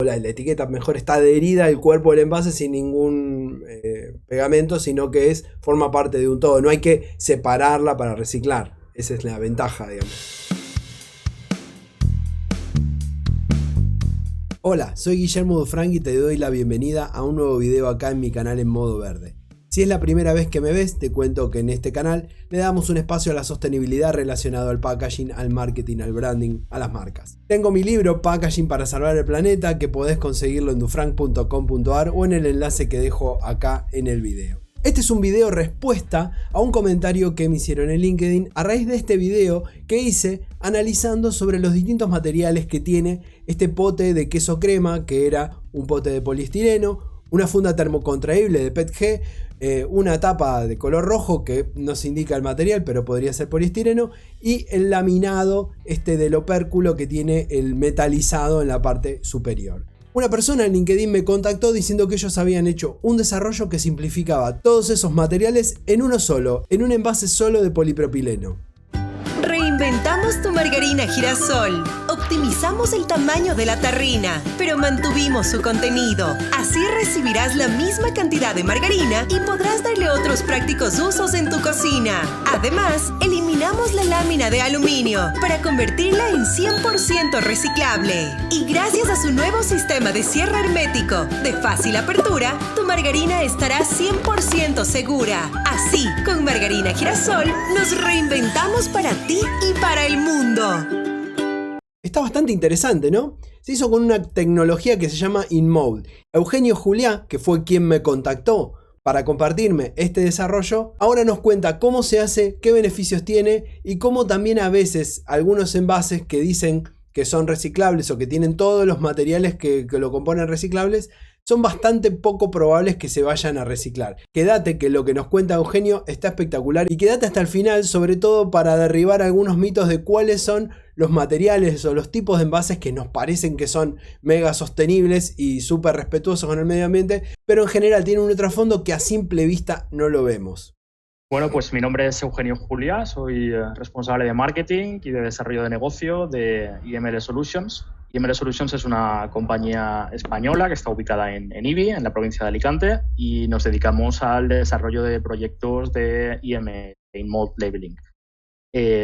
la etiqueta mejor está adherida al cuerpo del envase sin ningún pegamento, sino que forma parte de un todo. No hay que separarla para reciclar. Esa es la ventaja, digamos. Hola, soy Guillermo Dufranc y te doy la bienvenida a un nuevo video acá en mi canal en modo verde. Si es la primera vez que me ves, te cuento que en este canal le damos un espacio a la sostenibilidad relacionado al packaging, al marketing, al branding, a las marcas. Tengo mi libro Packaging para salvar el planeta, que podés conseguirlo en dufranc.com.ar o en el enlace que dejo acá en el video. Este es un video respuesta a un comentario que me hicieron en LinkedIn a raíz de este video que hice analizando sobre los distintos materiales que tiene este pote de queso crema, que era un pote de poliestireno, una funda termocontraíble de PETG, una tapa de color rojo que no se indica el material, pero podría ser poliestireno, y el laminado del opérculo que tiene el metalizado en la parte superior. Una persona en LinkedIn me contactó diciendo que ellos habían hecho un desarrollo que simplificaba todos esos materiales en uno solo, en un envase solo de polipropileno. Reinventamos tu margarina girasol. Optimizamos el tamaño de la tarrina, pero mantuvimos su contenido. Así recibirás la misma cantidad de margarina y podrás darle otros prácticos usos en tu cocina. Además, eliminamos la lámina de aluminio para convertirla en 100% reciclable. Y gracias a su nuevo sistema de cierre hermético de fácil apertura, tu margarina estará 100% segura. Así, con margarina girasol, nos reinventamos para ti y para el mundo. Está bastante interesante, ¿no? Se hizo con una tecnología que se llama InMold. Eugenio Juliá, que fue quien me contactó para compartirme este desarrollo, ahora nos cuenta cómo se hace, qué beneficios tiene y cómo también a veces algunos envases que dicen que son reciclables o que tienen todos los materiales que lo componen reciclables, son bastante poco probables que se vayan a reciclar. Quédate que lo que nos cuenta Eugenio está espectacular y quédate hasta el final, sobre todo para derribar algunos mitos de cuáles son los materiales o los tipos de envases que nos parecen que son mega sostenibles y súper respetuosos con el medio ambiente, pero en general tienen un trasfondo que a simple vista no lo vemos. Bueno, pues mi nombre es Eugenio Juliá, soy responsable de marketing y de desarrollo de negocio de IML Solutions. IML Solutions es una compañía española que está ubicada en Ibi, en la provincia de Alicante, y nos dedicamos al desarrollo de proyectos de IML, InMold Labeling.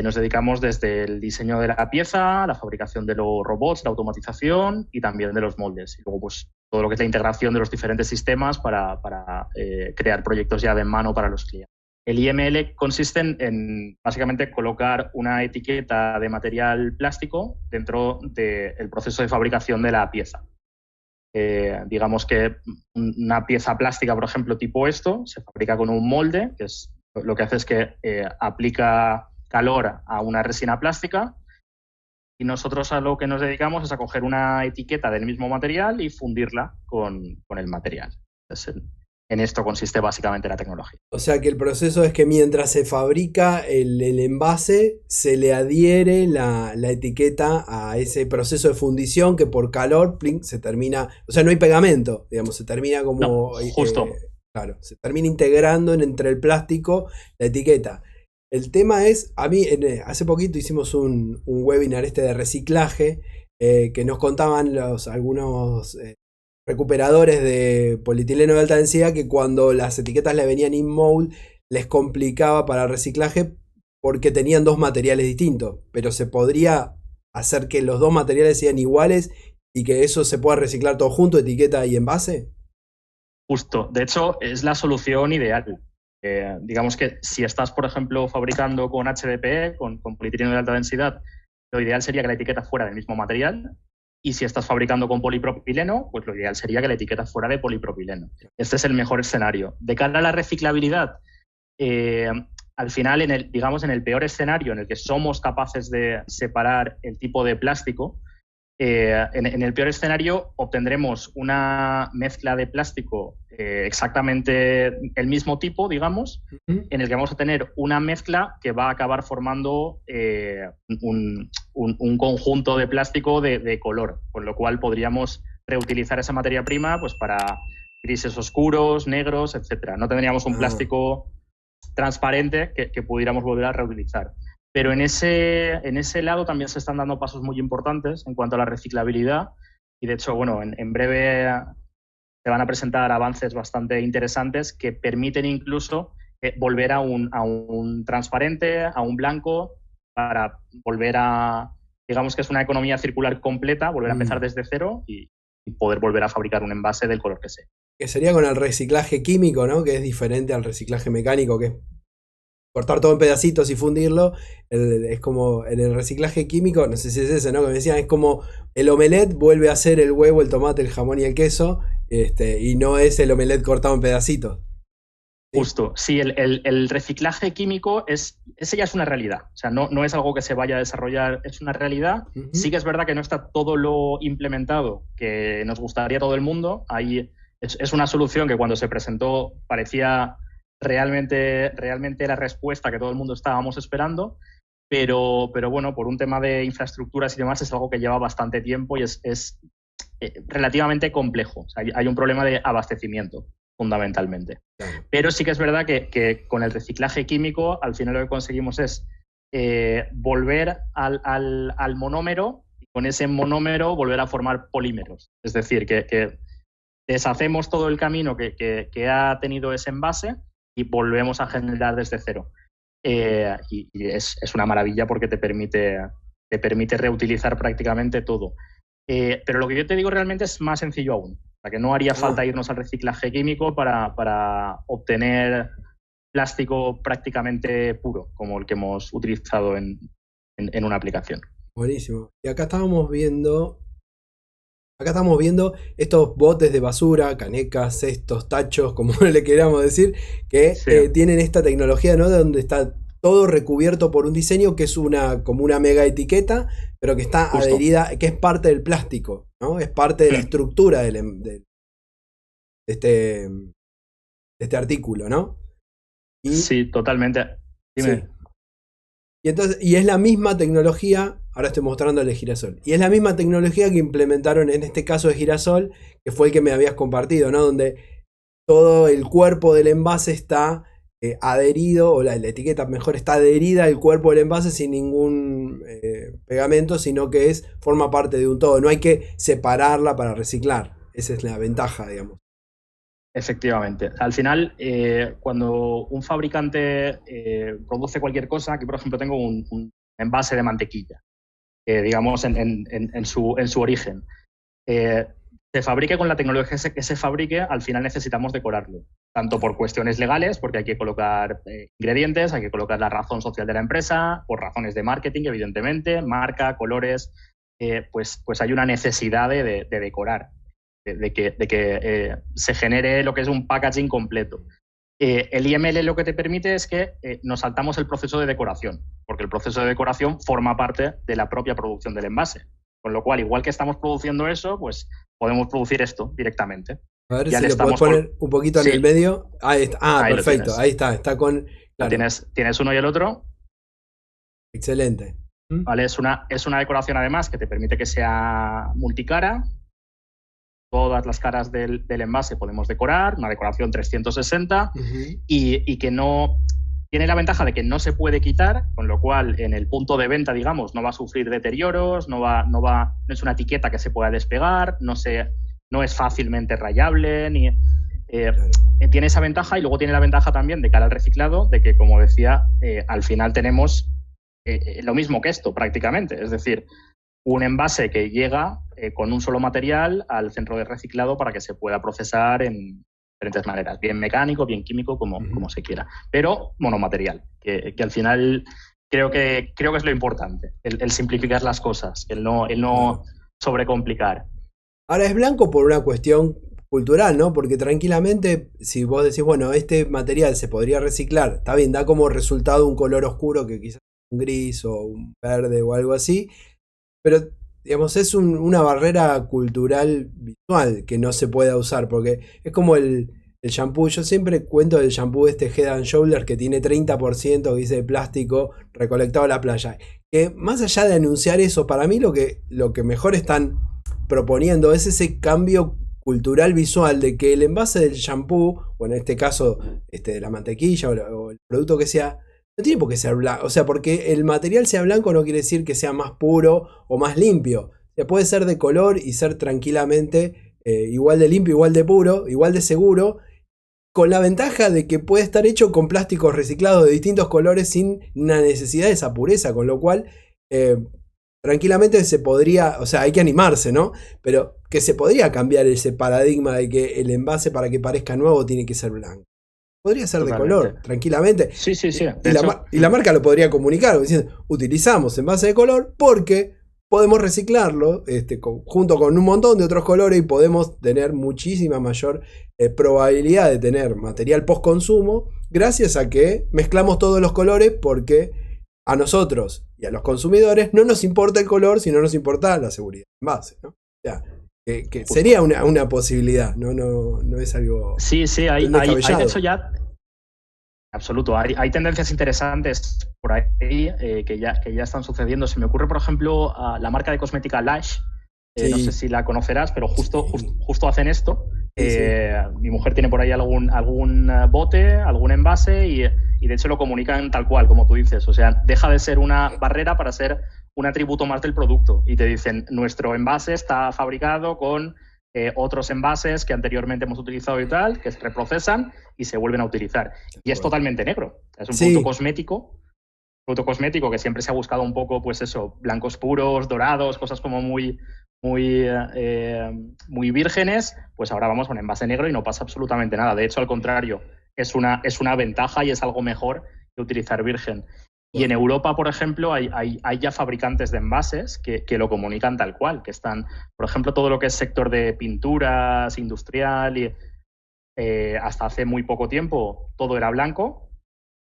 Nos dedicamos desde el diseño de la pieza, la fabricación de los robots, la automatización y también de los moldes. Y luego, pues, todo lo que es la integración de los diferentes sistemas para crear proyectos llave en mano para los clientes. El IML consiste en básicamente colocar una etiqueta de material plástico dentro del proceso de fabricación de la pieza. Digamos que una pieza plástica, por ejemplo, tipo esto, se fabrica con un molde, que es lo que hace es que aplica calor a una resina plástica, y nosotros a lo que nos dedicamos es a coger una etiqueta del mismo material y fundirla con el material. Entonces, en esto consiste básicamente la tecnología. O sea que el proceso es que mientras se fabrica el envase, se le adhiere la etiqueta a ese proceso de fundición que por calor se termina, o sea, no hay pegamento, digamos, se termina como... No, justo. Claro, se termina integrando entre el plástico la etiqueta. El tema es, a mí hace poquito hicimos un webinar de reciclaje que nos contaban algunos... recuperadores de polietileno de alta densidad que cuando las etiquetas le venían InMold les complicaba para el reciclaje porque tenían dos materiales distintos, pero se podría hacer que los dos materiales sean iguales y que eso se pueda reciclar todo junto, etiqueta y envase. Justo, de hecho es la solución ideal. Digamos que si estás, por ejemplo, fabricando con HDPE, con polietileno de alta densidad, lo ideal sería que la etiqueta fuera del mismo material. Y si estás fabricando con polipropileno, pues lo ideal sería que la etiqueta fuera de polipropileno. Este es el mejor escenario. De cara a la reciclabilidad, al final, en el peor escenario en el que somos capaces de separar el tipo de plástico, en el peor escenario obtendremos una mezcla de plástico exactamente el mismo tipo, digamos, en el que vamos a tener una mezcla que va a acabar formando un conjunto de plástico de color, con lo cual podríamos reutilizar esa materia prima pues, para grises oscuros, negros, etc. No tendríamos un plástico transparente que pudiéramos volver a reutilizar. Pero en ese lado también se están dando pasos muy importantes en cuanto a la reciclabilidad, y de hecho, bueno, en breve se van a presentar avances bastante interesantes que permiten incluso volver a un transparente, a un blanco, para volver a, digamos que es una economía circular completa, volver a empezar desde cero y poder volver a fabricar un envase del color que sea. Que sería con el reciclaje químico, ¿no? Que es diferente al reciclaje mecánico, que es cortar todo en pedacitos y fundirlo. Es como en el reciclaje químico, no sé si es ese, ¿no? Que me decían, es como el omelette vuelve a ser el huevo, el tomate, el jamón y el queso, y no es el omelette cortado en pedacitos. Justo, sí, el reciclaje químico ese ya es una realidad, o sea, no es algo que se vaya a desarrollar, es una realidad. Sí que es verdad que no está todo lo implementado que nos gustaría a todo el mundo. Ahí es una solución que cuando se presentó parecía realmente la respuesta que todo el mundo estábamos esperando, pero bueno, por un tema de infraestructuras y demás es algo que lleva bastante tiempo y es relativamente complejo. O sea, hay un problema de abastecimiento, fundamentalmente. Pero sí que es verdad que con el reciclaje químico al final lo que conseguimos es volver al monómero y con ese monómero volver a formar polímeros. Es decir, que deshacemos todo el camino que ha tenido ese envase y volvemos a generar desde cero. Y es una maravilla porque te permite reutilizar prácticamente todo. Pero lo que yo te digo realmente es más sencillo aún. O sea, que no haría falta irnos al reciclaje químico para obtener plástico prácticamente puro, como el que hemos utilizado en una aplicación. Buenísimo. Y acá estamos viendo estos botes de basura, canecas, cestos, tachos, como le queramos decir, que tienen esta tecnología, ¿no? De donde está todo recubierto por un diseño que es como una mega etiqueta, pero que está adherida, que es parte del plástico, ¿no? Es parte de la estructura de este artículo, ¿no? Sí, totalmente. Dime. Sí. Y es la misma tecnología, ahora estoy mostrando el de girasol, y es la misma tecnología que implementaron en este caso de girasol, que fue el que me habías compartido, ¿no? Donde todo el cuerpo del envase está adherido, o la etiqueta mejor está adherida al cuerpo del envase sin ningún pegamento, sino que forma parte de un todo. No hay que separarla para reciclar. Esa es la ventaja, digamos. Efectivamente. Al final, cuando un fabricante produce cualquier cosa, aquí por ejemplo tengo un envase de mantequilla, digamos en su origen. Se fabrique con la tecnología que se fabrique, al final necesitamos decorarlo, tanto por cuestiones legales, porque hay que colocar ingredientes, hay que colocar la razón social de la empresa, por razones de marketing, evidentemente, marca, colores, pues hay una necesidad de decorar, de que se genere lo que es un packaging completo. El IML lo que te permite es que nos saltamos el proceso de decoración, porque el proceso de decoración forma parte de la propia producción del envase. Con lo cual, igual que estamos produciendo eso, pues podemos producir esto directamente. A ver si lo puedes poner un poquito en el medio. Ahí está. Ahí perfecto. Ahí está con... Claro. Tienes uno y el otro. Excelente. Vale, es una decoración además que te permite que sea multicara. Todas las caras del envase podemos decorar, una decoración 360 y que no... Tiene la ventaja de que no se puede quitar, con lo cual en el punto de venta, digamos, no va a sufrir deterioros, no es una etiqueta que se pueda despegar, no es fácilmente rayable, tiene esa ventaja y luego tiene la ventaja también de cara al reciclado, de que, como decía, al final tenemos lo mismo que esto prácticamente, es decir, un envase que llega con un solo material al centro de reciclado para que se pueda procesar en diferentes maneras, bien mecánico, bien químico, como se quiera, pero monomaterial, que al final creo que es lo importante, el simplificar las cosas, el no sobrecomplicar. Ahora es blanco por una cuestión cultural, ¿no? Porque tranquilamente, si vos decís, bueno, este material se podría reciclar, está bien, da como resultado un color oscuro que quizás un gris o un verde o algo así, pero digamos, es una barrera cultural visual que no se pueda usar, porque es como el shampoo. Yo siempre cuento del shampoo Head and Shoulders que tiene 30% que dice de plástico recolectado a la playa. Que más allá de anunciar eso, para mí lo que mejor están proponiendo es ese cambio cultural visual de que el envase del shampoo, o en este caso de la mantequilla o el producto que sea, no tiene por qué ser blanco. O sea, porque el material sea blanco no quiere decir que sea más puro o más limpio. puede ser de color y ser tranquilamente igual de limpio, igual de puro, igual de seguro, con la ventaja de que puede estar hecho con plásticos reciclados de distintos colores sin una necesidad de esa pureza, con lo cual tranquilamente se podría, o sea, hay que animarse, ¿no? Pero que se podría cambiar ese paradigma de que el envase para que parezca nuevo tiene que ser blanco. Podría ser Totalmente. de color, tranquilamente. Sí. Y la marca lo podría comunicar diciendo, utilizamos envase de color porque podemos reciclarlo junto con un montón de otros colores y podemos tener muchísima mayor probabilidad de tener material post consumo gracias a que mezclamos todos los colores, porque a nosotros y a los consumidores no nos importa el color, sino nos importa la seguridad del envase, ¿no? O sea, que sería una posibilidad, no es algo Sí, hay de descabellado. hecho ya, absoluto, hay tendencias interesantes por ahí que ya están sucediendo. Se me ocurre, por ejemplo, la marca de cosmética Lush. Sí. No sé si la conocerás, pero justo hacen esto. Sí. Mi mujer tiene por ahí algún bote, algún envase y de hecho lo comunican tal cual, como tú dices. O sea, deja de ser una barrera para ser un atributo más del producto. Y te dicen, nuestro envase está fabricado con otros envases que anteriormente hemos utilizado y tal, que se reprocesan y se vuelven a utilizar. Y es totalmente negro. Es un producto cosmético que siempre se ha buscado un poco, pues eso, blancos puros, dorados, cosas como muy vírgenes. Pues ahora vamos a un envase negro y no pasa absolutamente nada. De hecho, al contrario, es una ventaja y es algo mejor que utilizar virgen. Y en Europa, por ejemplo, hay ya fabricantes de envases que lo comunican tal cual, que están, por ejemplo, todo lo que es sector de pinturas, industrial, y hasta hace muy poco tiempo todo era blanco.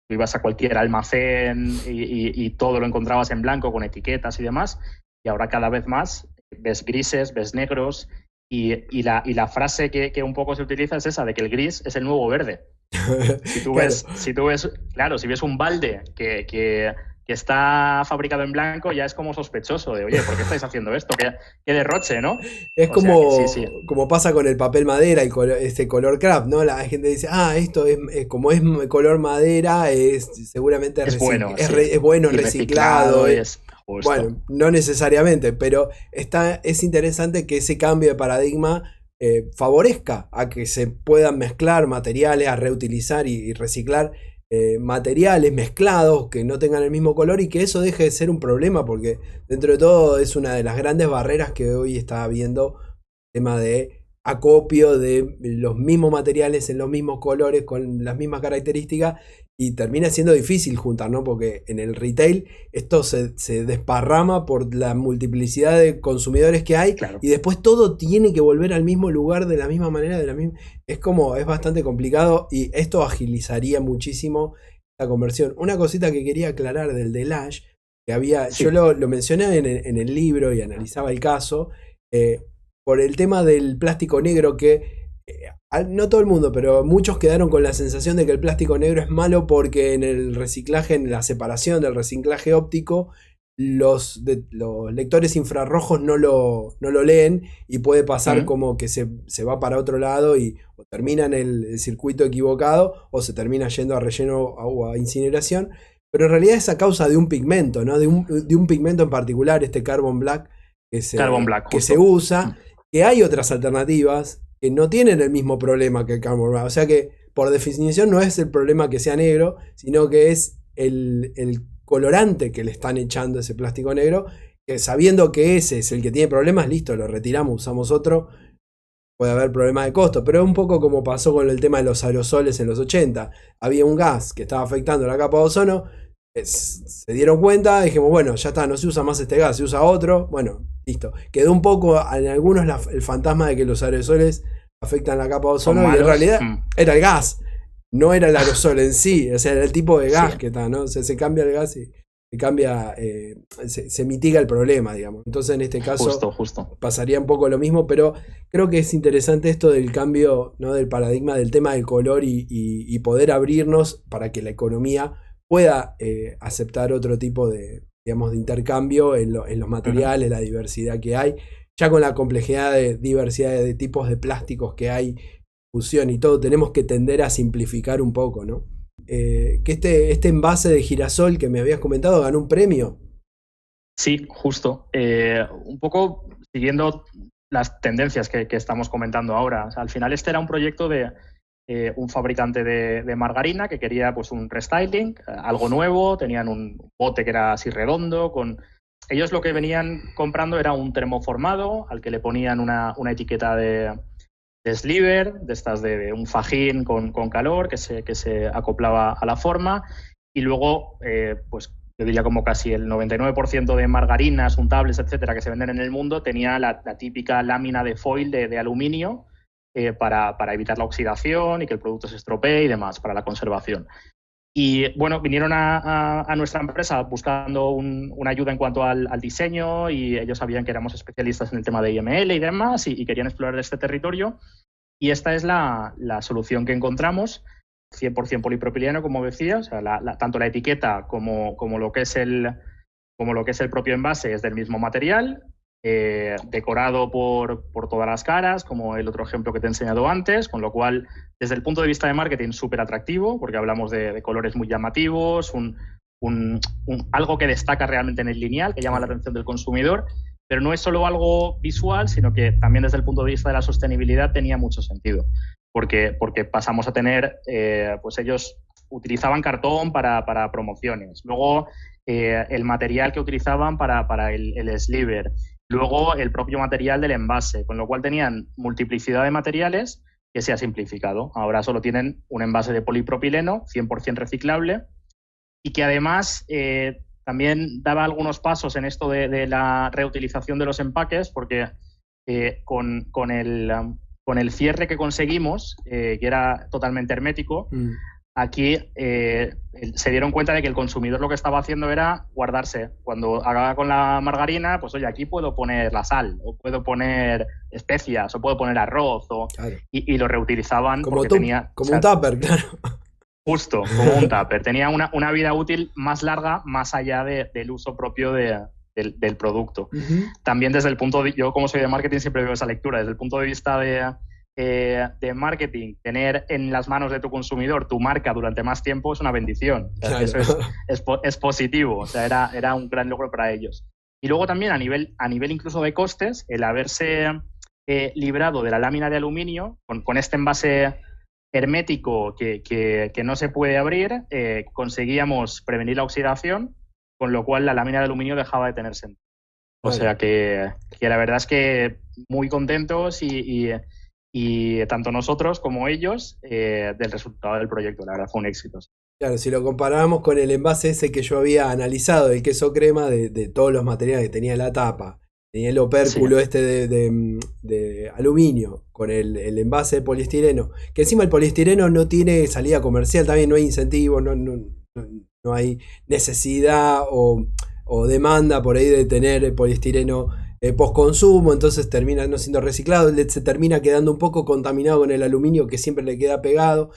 Tú ibas a cualquier almacén y todo lo encontrabas en blanco con etiquetas y demás. Y ahora cada vez más ves grises, ves negros, y la frase que un poco se utiliza es esa, de que el gris es el nuevo verde. Si ves un balde que está fabricado en blanco, ya es como sospechoso de, oye, ¿por qué estáis haciendo esto? ¿Qué derroche, ¿no? Es como pasa con el papel madera, este color craft, ¿no? La gente dice, esto es como es color madera, seguramente es bueno, es bueno, reciclado. Bueno, no necesariamente, pero es interesante que ese cambio de paradigma favorezca a que se puedan mezclar materiales, a reutilizar y reciclar materiales mezclados que no tengan el mismo color, y que eso deje de ser un problema, porque dentro de todo es una de las grandes barreras que hoy está habiendo, tema de acopio de los mismos materiales en los mismos colores con las mismas características, y termina siendo difícil juntar, ¿no? Porque en el retail esto se desparrama por la multiplicidad de consumidores que hay, claro. Y después todo tiene que volver al mismo lugar de la misma manera, es bastante complicado, y esto agilizaría muchísimo la conversión. Una cosita que quería aclarar del de Lush, que había, Sí. yo lo mencioné en el libro y analizaba el caso, por el tema del plástico negro, que no todo el mundo, pero muchos quedaron con la sensación de que el plástico negro es malo porque en el reciclaje, en la separación del reciclaje óptico, los lectores infrarrojos no lo leen, y puede pasar como que se va para otro lado y o termina en el circuito equivocado o se termina yendo a relleno o a incineración. Pero en realidad es a causa de un pigmento, ¿no? De un pigmento en particular, este Carbon Black, que se usa, que hay otras alternativas que no tienen el mismo problema que el Carbon Black. O sea que, por definición, no es el problema que sea negro, sino que es el colorante que le están echando a ese plástico negro, que sabiendo que ese es el que tiene problemas, listo, lo retiramos, usamos otro. Puede haber problemas de costo, pero es un poco como pasó con el tema de los aerosoles en los 80. Había un gas que estaba afectando la capa de ozono, se dieron cuenta, dijimos, bueno, ya está, no se usa más este gas, se usa otro, bueno, listo. Quedó un poco en algunos el fantasma de que los aerosoles afectan la capa de ozono, y en realidad era el gas, no era el aerosol en sí, o sea, era el tipo de gas que está, ¿no? O sea, se cambia el gas y se cambia, se mitiga el problema, digamos. Entonces, en este caso, justo. pasaría un poco lo mismo, pero creo que es interesante esto del cambio, ¿no? Del paradigma del tema del color, y poder abrirnos para que la economía pueda aceptar otro tipo de, digamos, de intercambio en los materiales, la diversidad que hay, ya con la complejidad de diversidad de tipos de plásticos que hay, fusión y todo, tenemos que tender a simplificar un poco, ¿no? Que este envase de girasol que me habías comentado ganó un premio. Sí, justo. Un poco siguiendo las tendencias que estamos comentando ahora. O sea, al final este era un proyecto de un fabricante de margarina que quería pues un restyling, algo nuevo, tenían un bote que era así redondo, ellos lo que venían comprando era un termoformado al que le ponían una etiqueta de sliver, de estas de un fajín con calor que se acoplaba a la forma, y luego pues yo diría como casi el 99% de margarinas, untables, etcétera, que se venden en el mundo tenía la típica lámina de foil de aluminio para evitar la oxidación y que el producto se estropee y demás, para la conservación. Y bueno, vinieron a nuestra empresa buscando una ayuda en cuanto al diseño, y ellos sabían que éramos especialistas en el tema de IML y demás, y querían explorar este territorio. Y esta es la solución que encontramos, 100% polipropileno, como decía, o sea, tanto la etiqueta como lo que es el propio envase es del mismo material, decorado por todas las caras, como el otro ejemplo que te he enseñado antes, con lo cual, desde el punto de vista de marketing, súper atractivo, porque hablamos de colores muy llamativos, algo que destaca realmente en el lineal, que llama la atención del consumidor, pero no es solo algo visual, sino que también desde el punto de vista de la sostenibilidad tenía mucho sentido, porque pasamos a tener, pues ellos utilizaban cartón para promociones, luego el material que utilizaban para el sliver, luego el propio material del envase, con lo cual tenían multiplicidad de materiales que se ha simplificado. Ahora solo tienen un envase de polipropileno 100% reciclable, y que además también daba algunos pasos en esto de la reutilización de los empaques, porque con el cierre que conseguimos, que era totalmente hermético, aquí se dieron cuenta de que el consumidor lo que estaba haciendo era guardarse. Cuando acababa con la margarina, pues oye, aquí puedo poner la sal, o puedo poner especias, o puedo poner arroz, claro. y lo reutilizaban como porque tenía... Como un tupper, claro. Justo, como un tupper. Tenía una vida útil más larga, más allá del uso propio del producto. Uh-huh. También desde el punto de... Yo, como soy de marketing, siempre veo esa lectura. Desde el punto de vista de marketing, tener en las manos de tu consumidor tu marca durante más tiempo es una bendición. O sea, claro. Eso es positivo. O sea, era un gran logro para ellos. Y luego también a nivel incluso de costes, el haberse librado de la lámina de aluminio con este envase hermético que no se puede abrir, conseguíamos prevenir la oxidación, con lo cual la lámina de aluminio dejaba de tener sentido. O sea que la verdad es que muy contentos y tanto nosotros como ellos del resultado del proyecto. La verdad fue un éxito. Claro, si lo comparamos con el envase ese que yo había analizado, el queso crema, de todos los materiales que tenía la tapa, tenía el opérculo de aluminio con el envase de poliestireno, que encima el poliestireno no tiene salida comercial, también no hay incentivo, no hay necesidad o demanda por ahí de tener poliestireno post-consumo, entonces termina no siendo reciclado, se termina quedando un poco contaminado con el aluminio que siempre le queda pegado.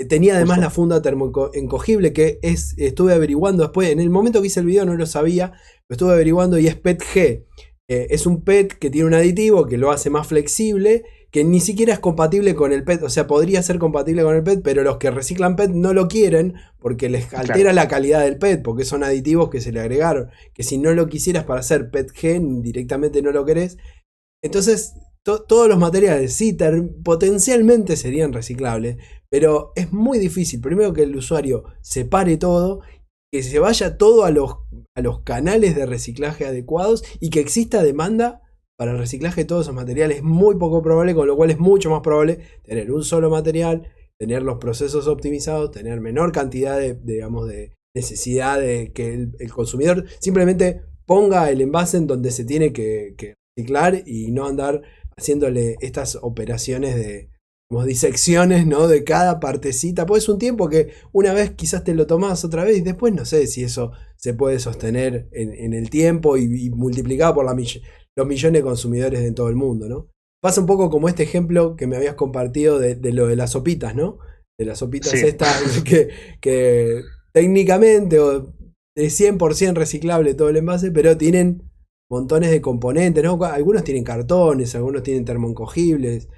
Tenía además la funda termoencogible, que estuve averiguando después, en el momento que hice el video no lo sabía, lo estuve averiguando y es PET-G. Es un PET que tiene un aditivo que lo hace más flexible, que ni siquiera es compatible con el PET, o sea, podría ser compatible con el PET, pero los que reciclan PET no lo quieren porque les altera la calidad del PET, porque son aditivos que se le agregaron, que si no lo quisieras para hacer PET-G, directamente no lo querés. Entonces, todos los materiales sí, potencialmente serían reciclables, pero es muy difícil, primero que el usuario separe todo, que se vaya todo a los canales de reciclaje adecuados y que exista demanda para el reciclaje de todos esos materiales. Es muy poco probable, con lo cual es mucho más probable tener un solo material, tener los procesos optimizados, tener menor cantidad de necesidad de que el consumidor simplemente ponga el envase en donde se tiene que reciclar y no andar haciéndole estas operaciones de como disecciones, ¿no? De cada partecita. Pues es un tiempo que una vez quizás te lo tomás otra vez y después no sé si eso se puede sostener en el tiempo y multiplicado por los millones de consumidores de todo el mundo, ¿no? Pasa un poco como este ejemplo que me habías compartido de lo de las sopitas, ¿no? De las sopitas estas que técnicamente es 100% reciclable todo el envase, pero tienen montones de componentes, ¿no? Algunos tienen cartones, algunos tienen termoencogibles.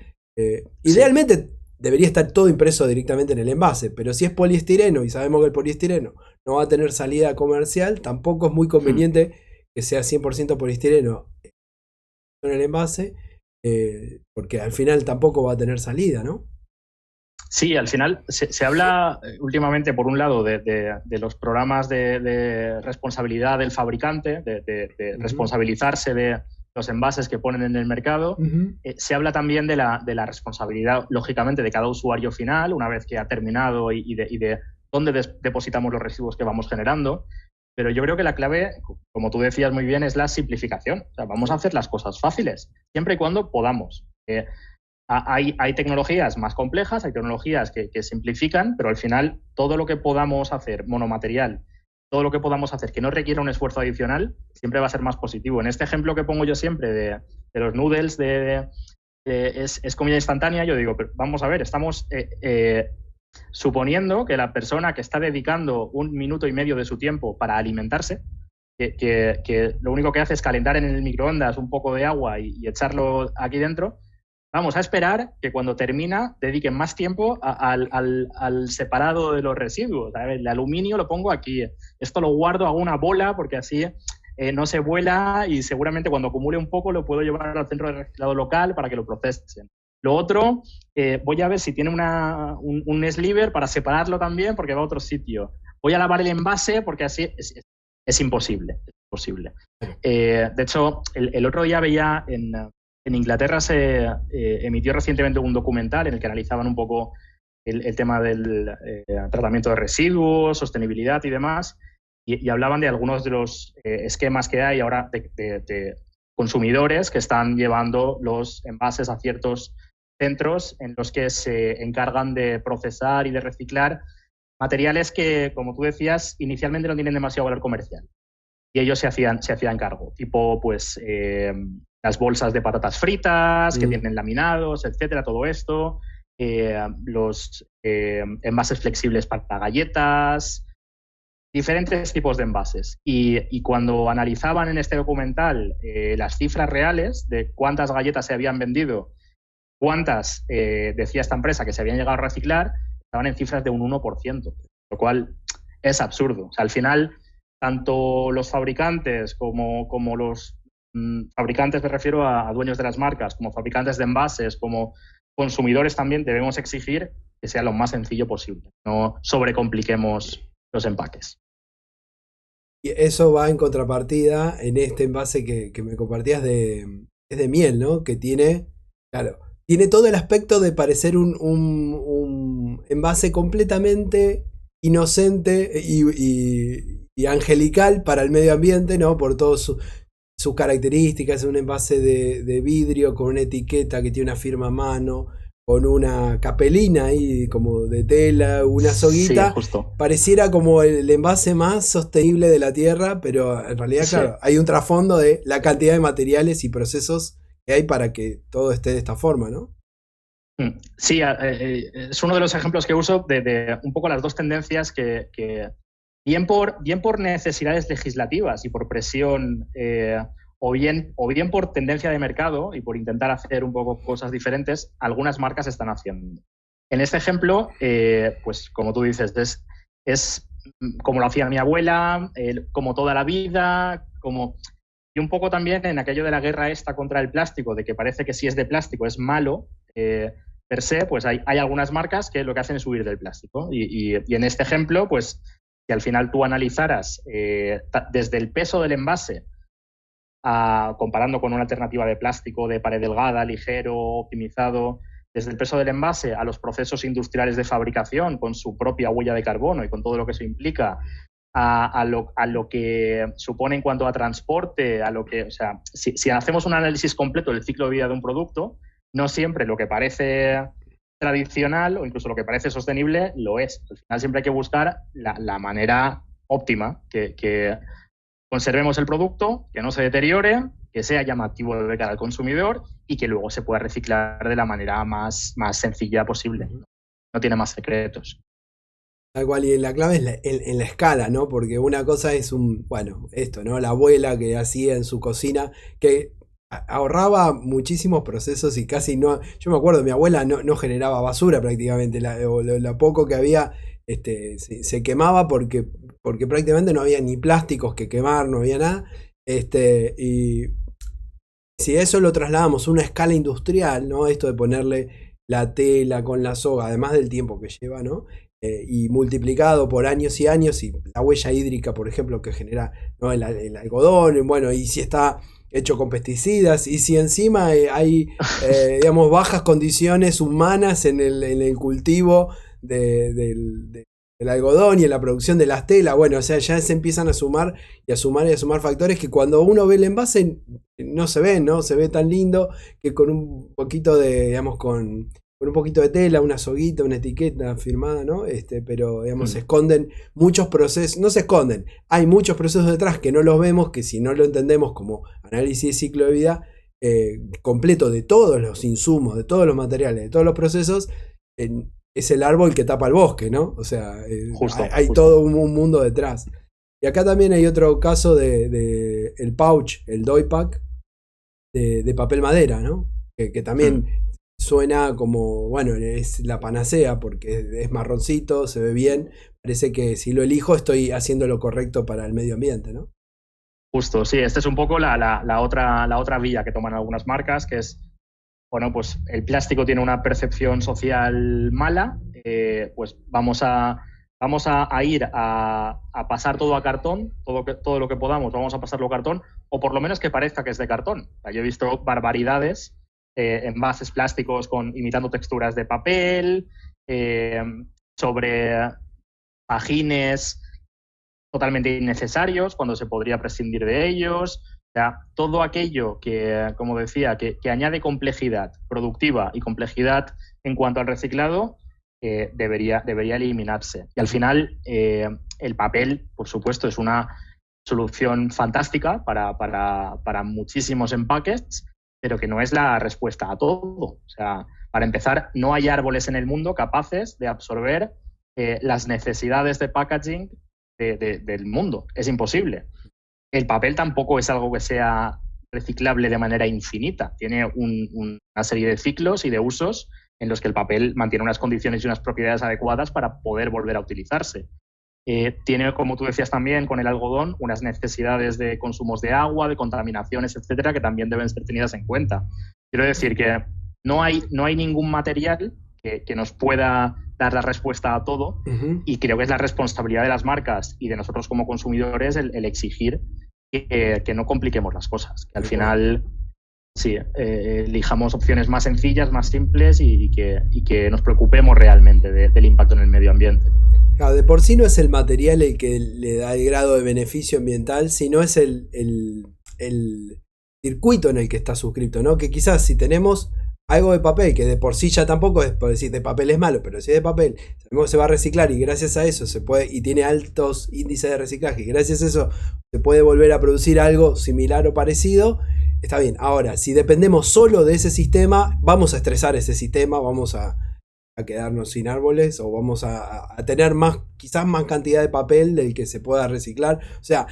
Idealmente debería estar todo impreso directamente en el envase, pero si es poliestireno y sabemos que el poliestireno no va a tener salida comercial, tampoco es muy conveniente que sea 100% poliestireno. en el envase, porque al final tampoco va a tener salida, ¿no? Sí, al final se habla últimamente, por un lado, de los programas de responsabilidad del fabricante, de responsabilizarse de los envases que ponen en el mercado. Se habla también de la responsabilidad, lógicamente, de cada usuario final, una vez que ha terminado y de dónde depositamos los residuos que vamos generando. Pero yo creo que la clave, como tú decías muy bien, es la simplificación. O sea, vamos a hacer las cosas fáciles, siempre y cuando podamos. Hay tecnologías más complejas, hay tecnologías que simplifican, pero al final todo lo que podamos hacer monomaterial, todo lo que podamos hacer que no requiera un esfuerzo adicional, siempre va a ser más positivo. En este ejemplo que pongo yo siempre de los noodles, es comida instantánea, yo digo, pero vamos a ver, estamos suponiendo que la persona que está dedicando 1 minuto y medio de su tiempo para alimentarse, que lo único que hace es calentar en el microondas un poco de agua y echarlo aquí dentro, vamos a esperar que cuando termina dediquen más tiempo al separado de los residuos. El aluminio lo pongo aquí, esto lo guardo, hago una bola porque así no se vuela y seguramente cuando acumule un poco lo puedo llevar al centro de reciclado local para que lo procesen. Lo otro, voy a ver si tiene un sliver para separarlo también porque va a otro sitio. Voy a lavar el envase porque así es imposible. De hecho, el otro día veía en Inglaterra se emitió recientemente un documental en el que analizaban un poco el tema del tratamiento de residuos, sostenibilidad y demás, y hablaban de algunos de los esquemas que hay ahora de consumidores que están llevando los envases a ciertos centros en los que se encargan de procesar y de reciclar materiales que, como tú decías, inicialmente no tienen demasiado valor comercial. Y ellos se hacían cargo, tipo pues las bolsas de patatas fritas que tienen laminados, etcétera, todo esto, los envases flexibles para galletas, diferentes tipos de envases. Y cuando analizaban en este documental las cifras reales de cuántas galletas se habían vendido, cuántas decía esta empresa que se habían llegado a reciclar, estaban en cifras de un 1%, lo cual es absurdo. O sea, al final, tanto los fabricantes como los fabricantes, me refiero a dueños de las marcas, como fabricantes de envases, como consumidores también, debemos exigir que sea lo más sencillo posible. No sobrecompliquemos los empaques. Y eso va en contrapartida en este envase que me compartías es de miel, ¿no? Que tiene, claro, tiene todo el aspecto de parecer un envase completamente inocente y angelical para el medio ambiente, ¿no? Por todas sus características. Es un envase de vidrio con una etiqueta que tiene una firma a mano, con una capelina ahí como de tela, una soguita. Sí, justo. Pareciera como el envase más sostenible de la Tierra, pero en realidad, claro, hay un trasfondo de la cantidad de materiales y procesos que hay para que todo esté de esta forma, ¿no? Sí, es uno de los ejemplos que uso de un poco las dos tendencias que bien por necesidades legislativas y por presión, o bien por tendencia de mercado y por intentar hacer un poco cosas diferentes, algunas marcas están haciendo. En este ejemplo, pues como tú dices, es como lo hacía mi abuela, como toda la vida, y un poco también en aquello de la guerra esta contra el plástico, de que parece que si es de plástico es malo, per se, pues hay algunas marcas que lo que hacen es huir del plástico. Y en este ejemplo, pues si al final tú analizaras desde el peso del envase, comparando con una alternativa de plástico de pared delgada, ligero, optimizado, desde el peso del envase a los procesos industriales de fabricación con su propia huella de carbono y con todo lo que eso implica, a lo que supone en cuanto a transporte, o sea, si hacemos un análisis completo del ciclo de vida de un producto, no siempre lo que parece tradicional o incluso lo que parece sostenible lo es. Al final siempre hay que buscar la manera óptima, que conservemos el producto, que no se deteriore, que sea llamativo de cara al consumidor y que luego se pueda reciclar de la manera más sencilla posible. No tiene más secretos. Tal cual, y la clave es en la escala, ¿no? Porque una cosa es esto, ¿no? La abuela que hacía en su cocina, que ahorraba muchísimos procesos y casi no. Yo me acuerdo, mi abuela no generaba basura prácticamente, lo poco que había se quemaba porque prácticamente no había ni plásticos que quemar, no había nada. Y Si eso lo trasladamos a una escala industrial, ¿no? Esto de ponerle la tela con la soga, además del tiempo que lleva, ¿no? Y multiplicado por años y años, y la huella hídrica, por ejemplo, que genera, ¿no? el algodón, bueno, y si está hecho con pesticidas, y si encima hay, digamos, bajas condiciones humanas en el cultivo del algodón y en la producción de las telas, bueno, o sea, ya se empiezan a sumar y a sumar factores que cuando uno ve el envase no se ven, ¿no? Se ve tan lindo que con un poquito de, digamos, con un poquito de tela, una soguita, una etiqueta firmada, ¿no? Pero, digamos, se esconden muchos procesos, no se esconden, hay muchos procesos detrás que no los vemos, que si no lo entendemos como análisis de ciclo de vida completo de todos los insumos, de todos los materiales, de todos los procesos, es el árbol que tapa el bosque, ¿no? O sea, hay todo un mundo detrás. Y acá también hay otro caso de el pouch, el doypack de papel madera, ¿no? Que también suena como, bueno, es la panacea porque es marroncito, se ve bien. Parece que si lo elijo estoy haciendo lo correcto para el medio ambiente, ¿no? Justo, sí. Esta es un poco la otra vía que toman algunas marcas, que es, bueno, pues el plástico tiene una percepción social mala, pues vamos a ir a pasar todo a cartón, todo lo que podamos, vamos a pasarlo a cartón, o por lo menos que parezca que es de cartón. O sea, yo he visto barbaridades, envases plásticos imitando texturas de papel, sobre pajines totalmente innecesarios cuando se podría prescindir de ellos. O sea, todo aquello que, como decía, que añade complejidad productiva y complejidad en cuanto al reciclado, debería eliminarse. Y al final, el papel, por supuesto, es una solución fantástica para muchísimos empaques, pero que no es la respuesta a todo. O sea, para empezar, no hay árboles en el mundo capaces de absorber las necesidades de packaging del mundo. Es imposible. El papel tampoco es algo que sea reciclable de manera infinita. Tiene una serie de ciclos y de usos en los que el papel mantiene unas condiciones y unas propiedades adecuadas para poder volver a utilizarse. Tiene, como tú decías también, con el algodón, unas necesidades de consumos de agua, de contaminaciones, etcétera, que también deben ser tenidas en cuenta. Quiero decir que no hay ningún material que nos pueda dar la respuesta a todo, y creo que es la responsabilidad de las marcas y de nosotros como consumidores el exigir que no compliquemos las cosas, que al final sí, elijamos opciones más sencillas, más simples y que nos preocupemos realmente del impacto en el medio ambiente. Claro, de por sí no es el material el que le da el grado de beneficio ambiental, sino es el circuito en el que está suscrito, ¿no? Que quizás si tenemos algo de papel, que de por sí ya tampoco es por decir de papel es malo, pero si es de papel, sabemos que se va a reciclar y gracias a eso se puede, y tiene altos índices de reciclaje, y gracias a eso se puede volver a producir algo similar o parecido, está bien. Ahora, si dependemos solo de ese sistema, vamos a estresar ese sistema, vamos a quedarnos sin árboles, o vamos a tener quizás más cantidad de papel del que se pueda reciclar. O sea,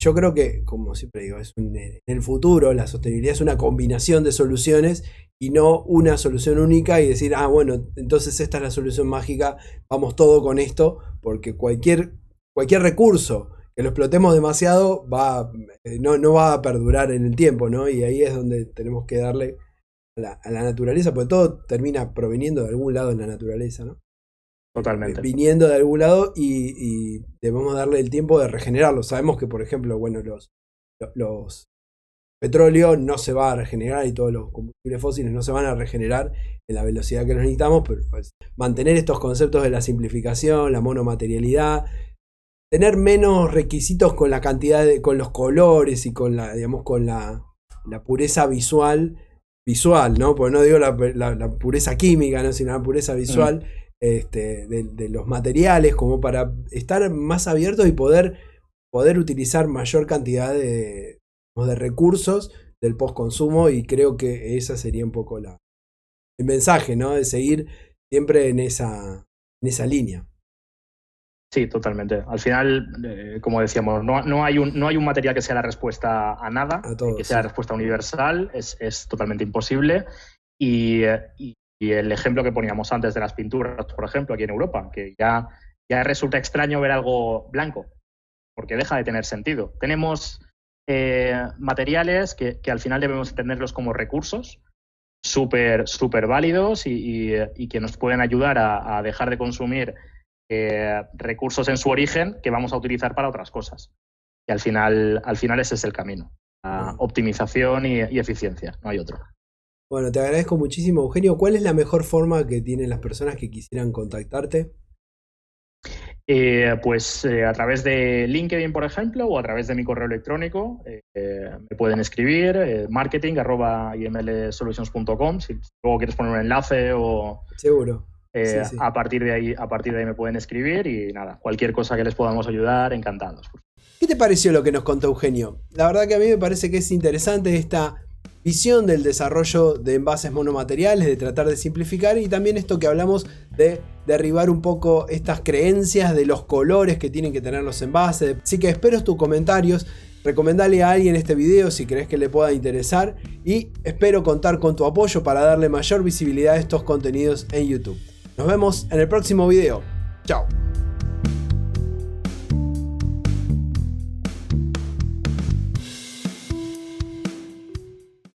yo creo que, como siempre digo, en el futuro la sostenibilidad es una combinación de soluciones y no una solución única y decir, bueno, entonces esta es la solución mágica, vamos todo con esto, porque cualquier recurso que lo explotemos demasiado no va a perdurar en el tiempo, ¿no? Y ahí es donde tenemos que darle a la naturaleza, porque todo termina proveniendo de algún lado en la naturaleza, ¿no? Totalmente. Viniendo de algún lado y debemos darle el tiempo de regenerarlo. Sabemos que, por ejemplo, bueno, los petróleo no se va a regenerar y todos los combustibles fósiles no se van a regenerar en la velocidad que los necesitamos, pero pues, mantener estos conceptos de la simplificación, la monomaterialidad, tener menos requisitos con la cantidad con los colores y con la, digamos, con la pureza visual, ¿no? Porque no digo la pureza química, ¿no? Sino la pureza visual de los materiales, como para estar más abiertos y poder utilizar mayor cantidad de recursos del postconsumo, y creo que esa sería un poco el mensaje, ¿no? De seguir siempre en esa línea. Sí, totalmente. Al final, como decíamos, no hay un material que sea la respuesta a nada, que sea la respuesta universal, es totalmente imposible. Y el ejemplo que poníamos antes de las pinturas, por ejemplo, aquí en Europa, que ya resulta extraño ver algo blanco, porque deja de tener sentido. Tenemos materiales que al final debemos entenderlos como recursos súper válidos y que nos pueden ayudar a dejar de consumir recursos en su origen que vamos a utilizar para otras cosas. Y al final ese es el camino. Optimización y eficiencia, no hay otro. Bueno, te agradezco muchísimo, Eugenio. ¿Cuál es la mejor forma que tienen las personas que quisieran contactarte? Pues a través de LinkedIn, por ejemplo, o a través de mi correo electrónico. Me pueden escribir marketing@imlsolutions.com. Si luego quieres poner un enlace o... Seguro. Sí. A partir de ahí me pueden escribir y nada, cualquier cosa que les podamos ayudar, encantados. ¿Qué te pareció lo que nos contó Eugenio? La verdad que a mí me parece que es interesante esta visión del desarrollo de envases monomateriales, de tratar de simplificar, y también esto que hablamos de derribar un poco estas creencias de los colores que tienen que tener los envases. Así que espero tus comentarios, recomendale a alguien este video si crees que le pueda interesar, y espero contar con tu apoyo para darle mayor visibilidad a estos contenidos en YouTube. Nos vemos en el próximo video. Chao.